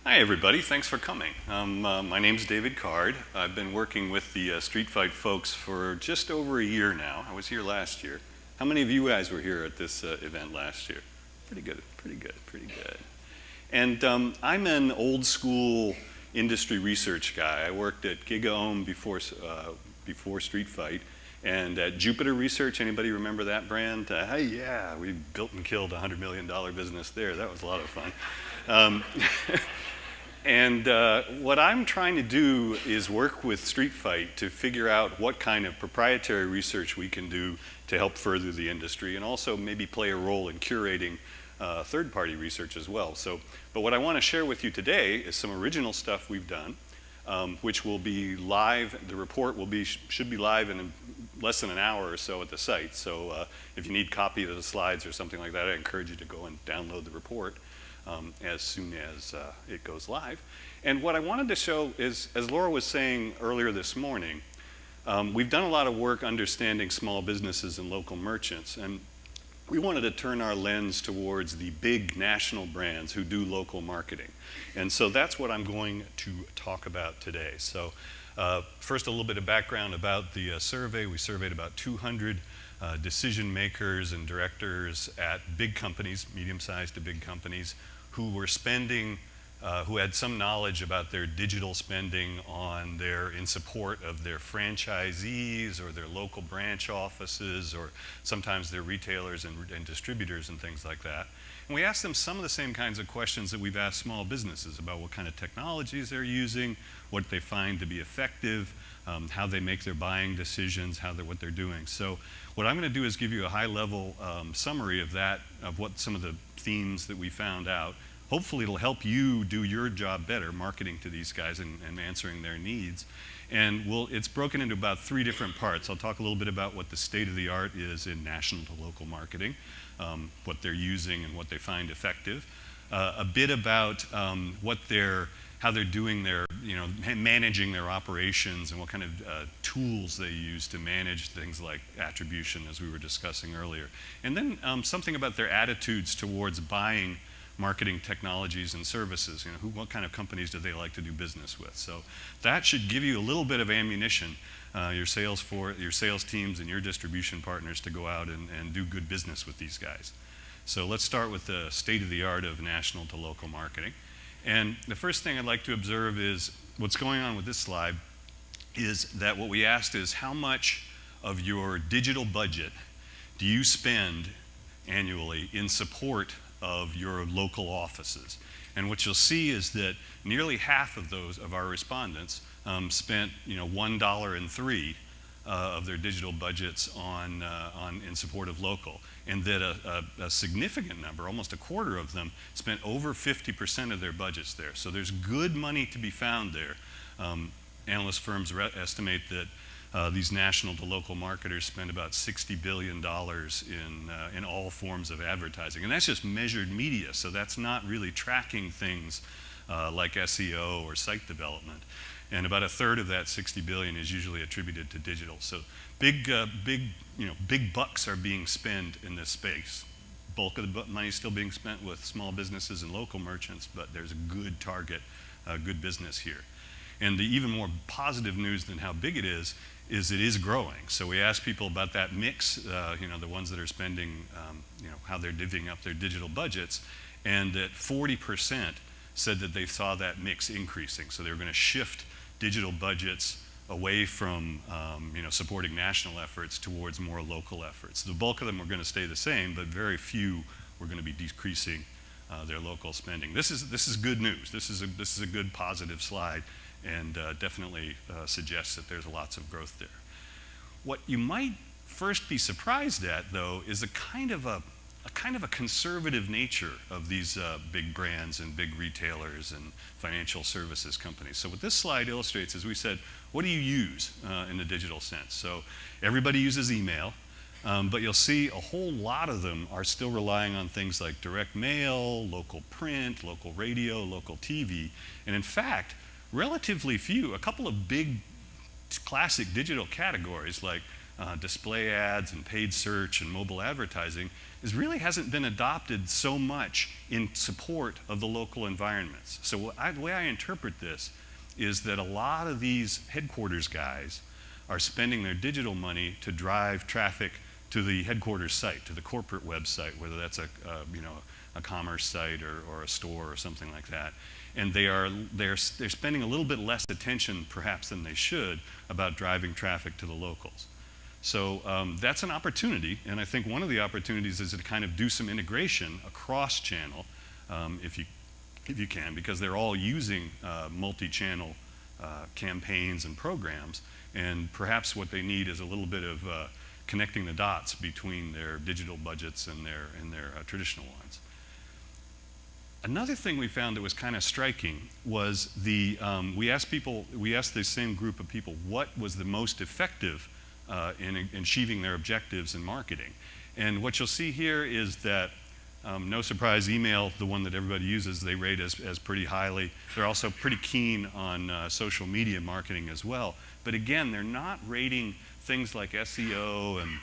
Hi everybody, thanks for coming. My name's David Card. I've been working with the Street Fight folks for just over a year now. I was here last year. How many of you guys were here at this event last year? Pretty good, pretty good, pretty good. And I'm an old school industry research guy. I worked at GigaOM before Street Fight, and at Jupiter Research. Anybody remember that brand? Hey, yeah, we built and killed a $100 million business there. That was a lot of fun. And what I'm trying to do is work with Street Fight to figure out what kind of proprietary research we can do to help further the industry, and also maybe play a role in curating third-party research as well. But what I want to share with you today is some original stuff we've done, which will be live. The report should be live in less than an hour or so at the site. So if you need a copy of the slides or something like that, I encourage you to go and download the report as soon as it goes live. And what I wanted to show is, as Laura was saying earlier this morning, we've done a lot of work understanding small businesses and local merchants, and we wanted to turn our lens towards the big national brands who do local marketing. And so that's what I'm going to talk about today. So first, a little bit of background about the survey. We surveyed about 200 decision makers and directors at big companies, medium-sized to big companies, who were spending, who had some knowledge about their digital spending in support of their franchisees or their local branch offices, or sometimes their retailers and distributors and things like that. And we asked them some of the same kinds of questions that we've asked small businesses about: what kind of technologies they're using, what they find to be effective, how they make their buying decisions, what they're doing. So what I'm going to do is give you a high-level summary of that, of what some of the themes that we found out. Hopefully it'll help you do your job better, marketing to these guys and answering their needs. And it's broken into about 3 different parts. I'll talk a little bit about what the state of the art is in national to local marketing, what they're using and what they find effective. A bit about how they're doing managing their operations, and what kind of tools they use to manage things like attribution, as we were discussing earlier. And then something about their attitudes towards buying marketing technologies and services. What kind of companies do they like to do business with? So that should give you a little bit of ammunition, your sales teams and your distribution partners, to go out and do good business with these guys. So let's start with the state of the art of national to local marketing. And the first thing I'd like to observe is what's going on with this slide is that what we asked is, how much of your digital budget do you spend annually in support of your local offices? And what you'll see is that nearly half of our respondents spent $1.03 of their digital budgets in support of local, and that a significant number, almost a quarter of them, spent over 50% of their budgets there. So there's good money to be found there. Analyst firms estimate that these national to local marketers spend about $60 billion in all forms of advertising. And that's just measured media, so that's not really tracking things like SEO or site development. And about a third of that $60 billion is usually attributed to digital. So big bucks are being spent in this space. Bulk of the money is still being spent with small businesses and local merchants, but there's a good target, good business here. And the even more positive news than how big it is it is growing. So we asked people about that mix, the ones that are spending, how they're divvying up their digital budgets, and that 40% said that they saw that mix increasing. So they were going to shift digital budgets away from supporting national efforts towards more local efforts. The bulk of them were going to stay the same, but very few were going to be decreasing their local spending. This is good news. This is a good positive slide, and definitely suggests that there's lots of growth there. What you might first be surprised at, though, is a kind of a conservative nature of these big brands and big retailers and financial services companies. So what this slide illustrates is, we said, what do you use in the digital sense? So everybody uses email, but you'll see a whole lot of them are still relying on things like direct mail, local print, local radio, local TV, and in fact, relatively few, a couple of big classic digital categories like display ads and paid search and mobile advertising really hasn't been adopted so much in support of the local environments. So the way I interpret this is that a lot of these headquarters guys are spending their digital money to drive traffic to the headquarters site, to the corporate website, whether that's a commerce site or a store or something like that. And they're spending a little bit less attention perhaps than they should about driving traffic to the locals. So that's an opportunity, and I think one of the opportunities is to kind of do some integration across channel, if you can, because they're all using multi-channel campaigns and programs, and perhaps what they need is a little bit of connecting the dots between their digital budgets and their traditional ones. Another thing we found that was kind of striking was we asked this same group of people what was the most effective in achieving their objectives in marketing. And what you'll see here is that, no surprise, email, the one that everybody uses, they rate as pretty highly. They're also pretty keen on social media marketing as well. But again, they're not rating things like SEO and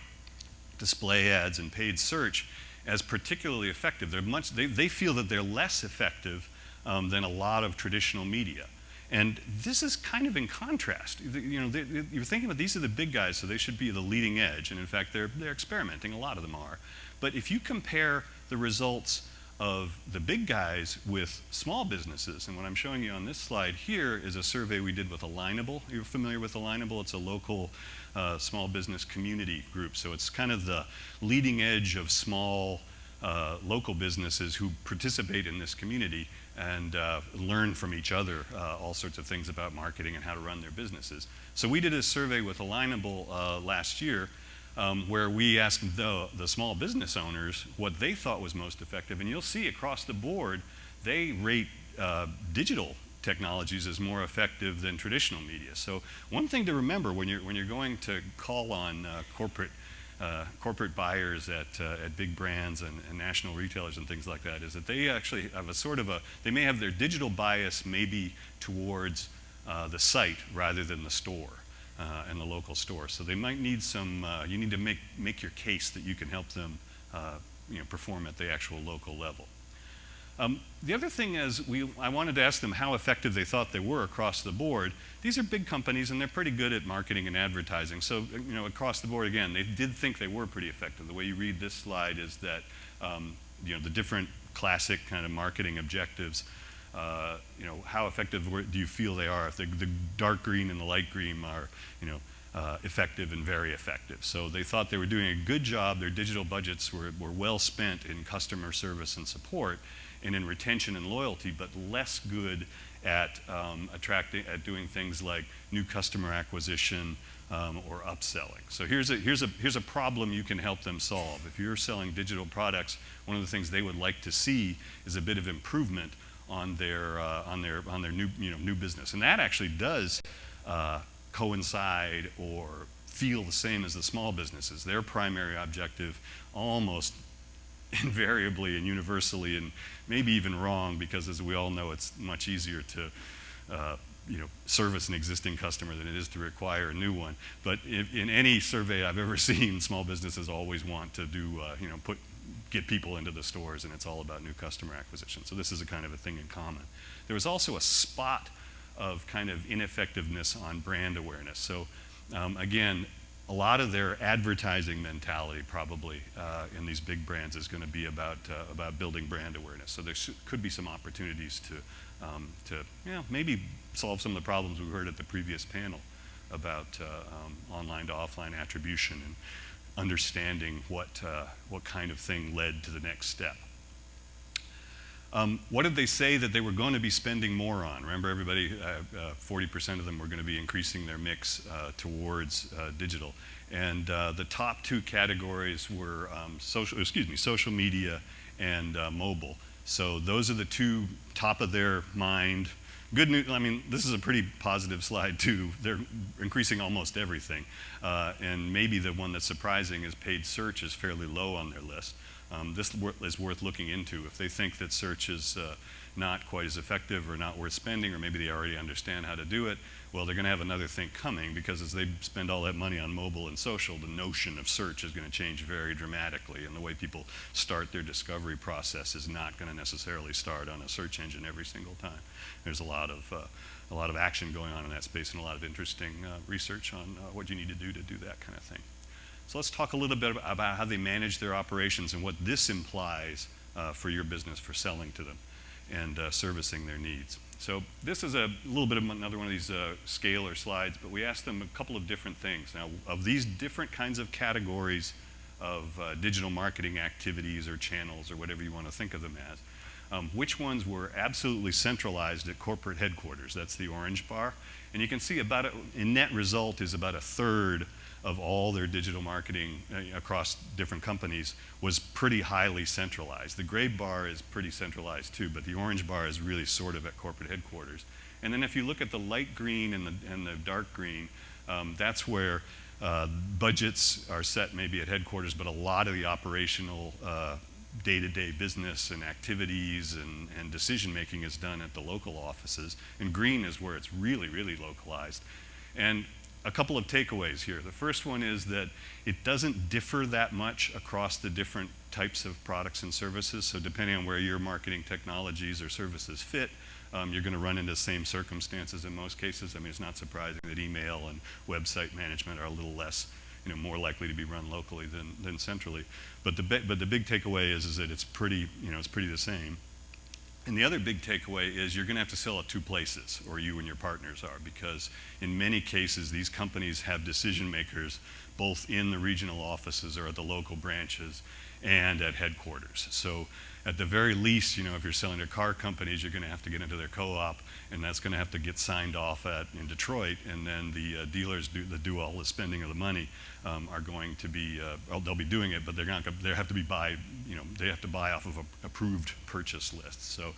display ads and paid search as particularly effective. They feel that they're less effective than a lot of traditional media. And this is kind of in contrast. You're thinking about these are the big guys, so they should be the leading edge. And in fact, they're experimenting. A lot of them are. But if you compare the results of the big guys with small businesses, and what I'm showing you on this slide here is a survey we did with Alignable. You're familiar with Alignable? It's a local small business community group. So it's kind of the leading edge of small local businesses who participate in this community and learn from each other all sorts of things about marketing and how to run their businesses. So we did a survey with Alignable last year where we asked the small business owners what they thought was most effective, and you'll see across the board they rate digital technologies as more effective than traditional media. So one thing to remember when you're going to call on corporate buyers at big brands and national retailers and things like that is that they actually have they may have their digital bias maybe towards the site rather than the store and the local store. So they might need you need to make your case that you can help them perform at the actual local level. The other thing is I wanted to ask them how effective they thought they were across the board. These are big companies and they're pretty good at marketing and advertising. So across the board, again, they did think they were pretty effective. The way you read this slide is that the different classic kind of marketing objectives, how effective do you feel they are? If the dark green and the light green are effective and very effective. So they thought they were doing a good job. Their digital budgets were well spent in customer service and support and in retention and loyalty, but less good at doing things like new customer acquisition or upselling. So here's a problem you can help them solve. If you're selling digital products, one of the things they would like to see is a bit of improvement on their new business, and that actually does coincide or feel the same as the small businesses. Their primary objective almost invariably and universally, and maybe even wrong, because as we all know, it's much easier to service an existing customer than it is to acquire a new one. But in any survey I've ever seen, small businesses always want to do get people into the stores, and it's all about new customer acquisition. So this is a kind of a thing in common. There was also a spot of kind of ineffectiveness on brand awareness. So again, a lot of their advertising mentality probably in these big brands is going to be about building brand awareness. So there could be some opportunities to maybe solve some of the problems we heard at the previous panel about online to offline attribution and understanding what kind of thing led to the next step. What did they say that they were going to be spending more on? Remember, everybody, 40% of them were going to be increasing their mix towards digital. And the top two categories were social media and mobile. So those are the two top of their mind. Good news, I mean, this is a pretty positive slide too. They're increasing almost everything. And maybe the one that's surprising is paid search is fairly low on their list. This is worth looking into. If they think that search is not quite as effective or not worth spending, or maybe they already understand how to do it, well, they're going to have another thing coming, because as they spend all that money on mobile and social, the notion of search is going to change very dramatically, and the way people start their discovery process is not going to necessarily start on a search engine every single time. There's a lot of action going on in that space, and a lot of interesting research on what you need to do that kind of thing. So let's talk a little bit about how they manage their operations and what this implies for your business for selling to them and servicing their needs. So this is a little bit of another one of these scalar slides, but we asked them a couple of different things. Now, of these different kinds of categories of digital marketing activities or channels or whatever you want to think of them as, which ones were absolutely centralized at corporate headquarters? That's the orange bar. And you can see in net result is about a third of all their digital marketing across different companies was pretty highly centralized. The gray bar is pretty centralized too, but the orange bar is really sort of at corporate headquarters. And then if you look at the light green and the dark green, that's where budgets are set maybe at headquarters, but a lot of the operational day-to-day business and activities and decision-making is done at the local offices. And green is where it's really, really localized. And a couple of takeaways here. The first one is that it doesn't differ that much across the different types of products and services. So depending on where your marketing technologies or services fit, you're going to run into the same circumstances in most cases. I mean, it's not surprising that email and website management are a little less, more likely to be run locally than centrally. But the big takeaway is that it's pretty, it's pretty the same. And the other big takeaway is you're going to have to sell at two places, or you and your partners are, because in many cases these companies have decision makers both in the regional offices or at the local branches and at headquarters. So at the very least, if you're selling to car companies, you're going to have to get into their co-op, and that's going to have to get signed off in Detroit, and then the dealers that do all the spending of the money are going to be, they'll be doing it, but they have to be they have to buy off of approved purchase lists. So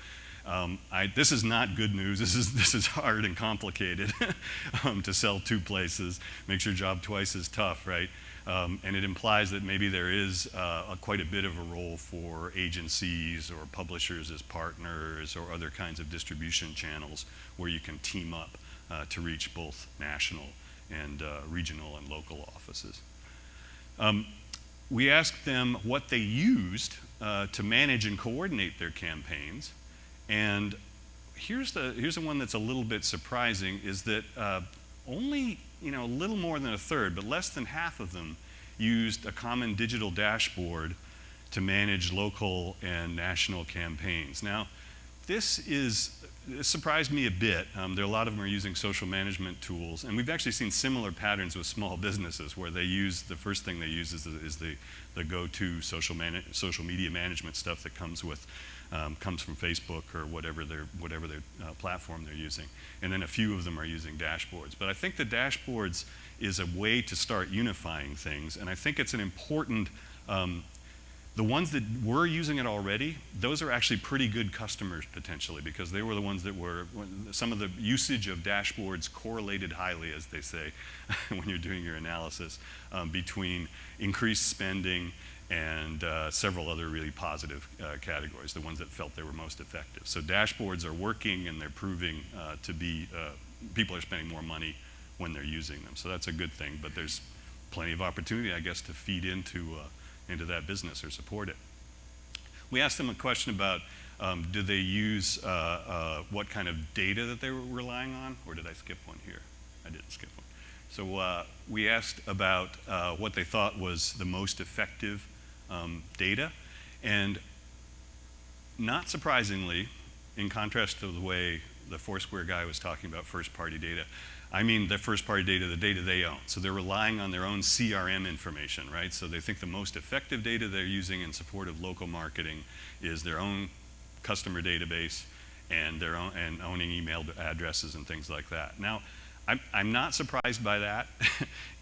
this is not good news. This is hard and complicated to sell two places. Makes your job twice as tough, right? And it implies that maybe there is quite a bit of a role for agencies or publishers as partners or other kinds of distribution channels where you can team up to reach both national and regional and local offices. We asked them what they used to manage and coordinate their campaigns, and here's the one that's a little bit surprising, is that only a little more than a third, but less than half of them used a common digital dashboard to manage local and national campaigns. Now, this surprised me a bit. There are a lot of them are using social management tools, and we've actually seen similar patterns with small businesses where the first thing they use is the go-to social media management stuff that comes from Facebook or whatever their platform they're using. And then a few of them are using dashboards. But I think the dashboards is a way to start unifying things, and I think it's an important, the ones that were using it already, those are actually pretty good customers potentially, because they were the ones that some of the usage of dashboards correlated highly, as they say, when you're doing your analysis, between increased spending and several other really positive categories, the ones that felt they were most effective. So dashboards are working, and they're proving to be, people are spending more money when they're using them. So that's a good thing, but there's plenty of opportunity, I guess, to feed into that business or support it. We asked them a question about do they use what kind of data that they were relying on, or did I skip one here? I didn't skip one. So we asked about what they thought was the most effective data, and not surprisingly, in contrast to the way the Foursquare guy was talking about first-party data, I mean the first-party data, the data they own. So they're relying on their own CRM information, right? So they think the most effective data they're using in support of local marketing is their own customer database and owning email addresses and things like that. Now, I'm not surprised by that,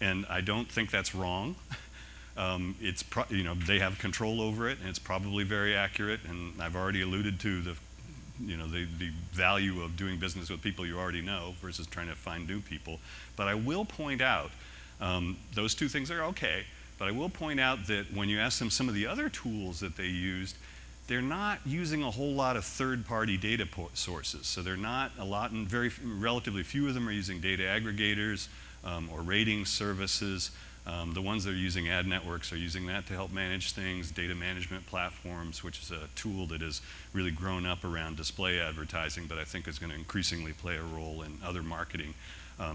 and I don't think that's wrong. They have control over it, and it's probably very accurate. And I've already alluded to the value of doing business with people you already know versus trying to find new people. But I will point out, those two things are okay, but I will point out that when you ask them some of the other tools that they used, they're not using a whole lot of third-party data sources. So they're not a lot, and relatively few of them are using data aggregators or rating services. The ones that are using ad networks are using that to help manage things, data management platforms, which is a tool that has really grown up around display advertising, but I think is going to increasingly play a role in other marketing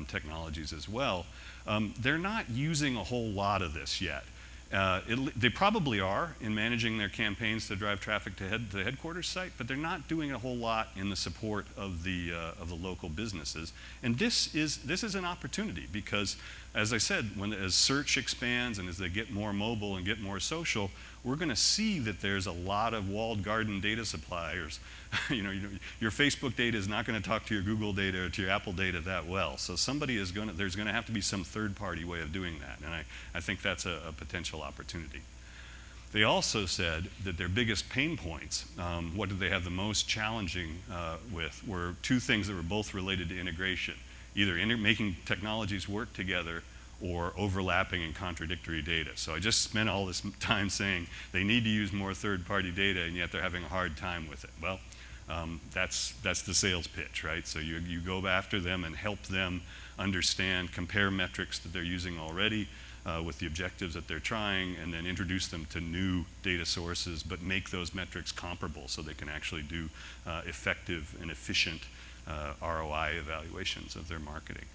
technologies as well. They're not using a whole lot of this yet. They probably are in managing their campaigns to drive traffic to the headquarters site, but they're not doing a whole lot in the support of the local businesses. And this is an opportunity because, as I said, as search expands and as they get more mobile and get more social, we're going to see that there's a lot of walled garden data suppliers. Your Facebook data is not going to talk to your Google data or to your Apple data that well. So there's going to have to be some third-party way of doing that, and I think that's a potential opportunity. They also said that their biggest pain points, what did they have the most challenging with, were two things that were both related to integration, either making technologies work together or overlapping and contradictory data. So I just spent all this time saying they need to use more third-party data, and yet they're having a hard time with it. Well, that's the sales pitch, right? So you go after them and help them understand, compare metrics that they're using already with the objectives that they're trying, and then introduce them to new data sources, but make those metrics comparable so they can actually do effective and efficient ROI evaluations of their marketing.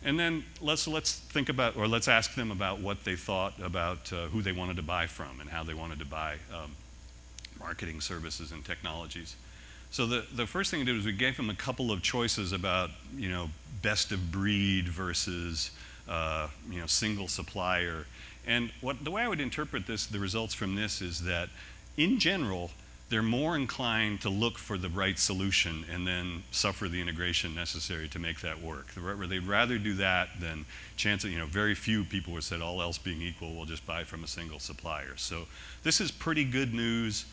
And then let's think about, or let's ask them about what they thought about who they wanted to buy from and how they wanted to buy marketing services and technologies. So the first thing we did was we gave them a couple of choices about, best of breed versus, single supplier. And the way I would interpret the results from this is that, in general, they're more inclined to look for the right solution and then suffer the integration necessary to make that work. They'd rather do that than very few people have said, all else being equal, we'll just buy from a single supplier. So this is pretty good news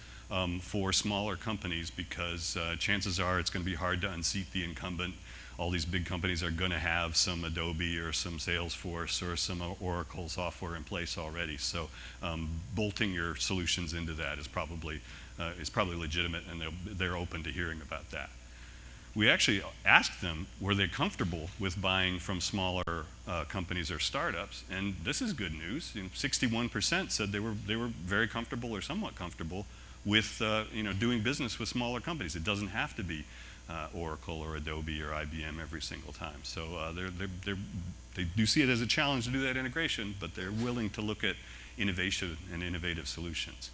for smaller companies because chances are it's going to be hard to unseat the incumbent. All these big companies are going to have some Adobe or some Salesforce or some Oracle software in place already. So bolting your solutions into that is probably legitimate, and they're open to hearing about that. We actually asked them, were they comfortable with buying from smaller companies or startups? And this is good news. 61% said they were very comfortable or somewhat comfortable with doing business with smaller companies. It doesn't have to be Oracle or Adobe or IBM every single time. So they do see it as a challenge to do that integration, but they're willing to look at innovation and innovative solutions.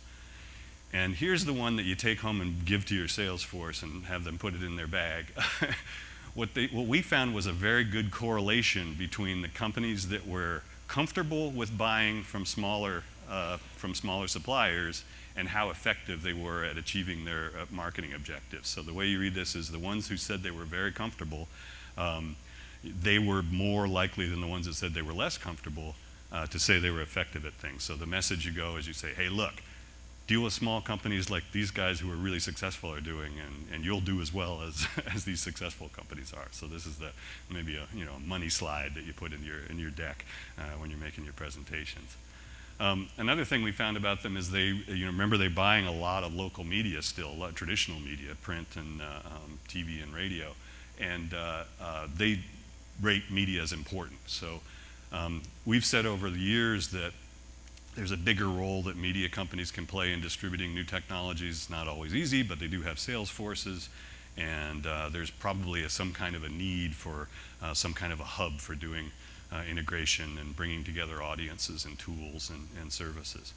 And here's the one that you take home and give to your sales force and have them put it in their bag. What we found was a very good correlation between the companies that were comfortable with buying from smaller suppliers and how effective they were at achieving their marketing objectives. So the way you read this is the ones who said they were very comfortable, they were more likely than the ones that said they were less comfortable to say they were effective at things. So the message you go is you say, hey, look, deal with small companies like these guys who are really successful are doing, and you'll do as well as these successful companies are. So this is maybe a money slide that you put in your deck when you're making your presentations. Another thing we found about them is remember they're buying a lot of local media still, a lot of traditional media, print and TV and radio, and they rate media as important. So we've said over the years that there's a bigger role that media companies can play in distributing new technologies. It's not always easy, but they do have sales forces, and there's probably some kind of a need for some kind of a hub for doing integration and bringing together audiences and tools and services.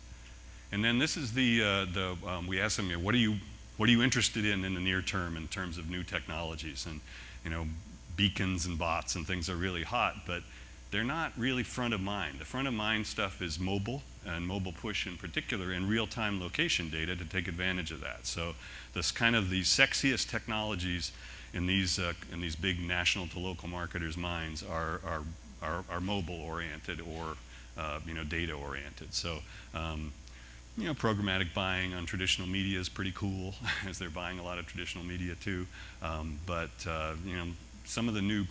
And then this is we asked them, what are you interested in the near term in terms of new technologies? And beacons and bots and things are really hot, but they're not really front of mind. The front of mind stuff is mobile, and mobile push in particular, and real-time location data to take advantage of that. So this kind of the sexiest technologies in these big national to local marketers' minds are mobile-oriented or data-oriented. So programmatic buying on traditional media is pretty cool, as they're buying a lot of traditional media too. But some of the new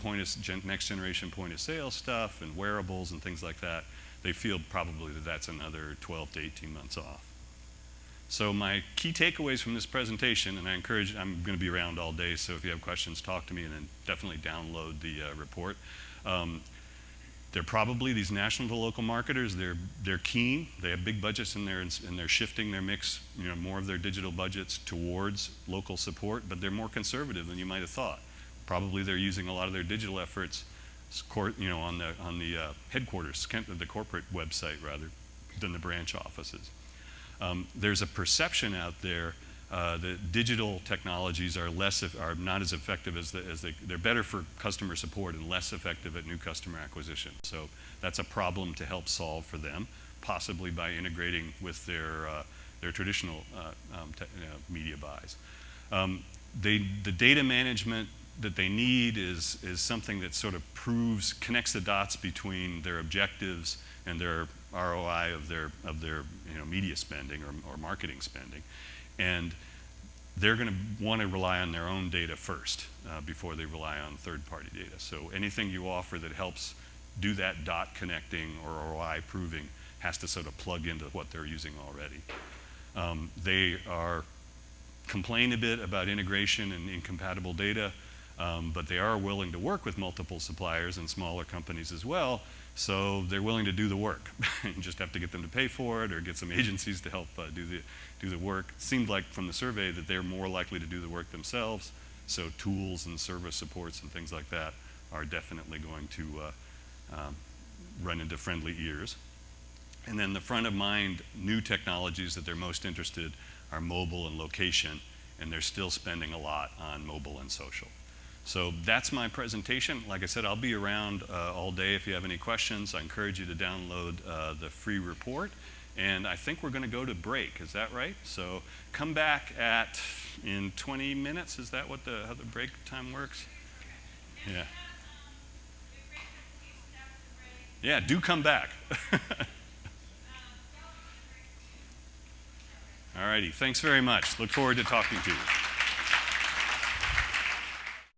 next generation point of sale stuff and wearables and things like that, they feel probably that's another 12 to 18 months off. So my key takeaways from this presentation, and I'm going to be around all day, so if you have questions, talk to me, and then definitely download the report. They're probably, these national to local marketers, they're keen. They have big budgets in there, and they're shifting their mix, more of their digital budgets towards local support, but they're more conservative than you might have thought. Probably they're using a lot of their digital efforts, on the headquarters, the corporate website rather, than the branch offices. There's a perception out there that digital technologies are not as effective as they're better for customer support and less effective at new customer acquisition. So that's a problem to help solve for them, possibly by integrating with their traditional media buys. The data management that they need is something that sort of connects the dots between their objectives and their ROI of their media spending or marketing spending. And they're going to want to rely on their own data first before they rely on third-party data. So anything you offer that helps do that dot connecting or ROI proving has to sort of plug into what they're using already. They complain a bit about integration and incompatible data, but they are willing to work with multiple suppliers and smaller companies as well. So they're willing to do the work. You just have to get them to pay for it or get some agencies to help do the work. It seemed like from the survey that they're more likely to do the work themselves. So tools and service supports and things like that are definitely going to run into friendly ears. And then the front of mind new technologies that they're most interested are mobile and location, and they're still spending a lot on mobile and social. So that's my presentation. Like I said, I'll be around all day if you have any questions. I encourage you to download the free report. And I think we're going to go to break. Is that right? So come back in 20 minutes. Is that how the break time works? Yeah. Yeah, do come back. All righty. Thanks very much. Look forward to talking to you.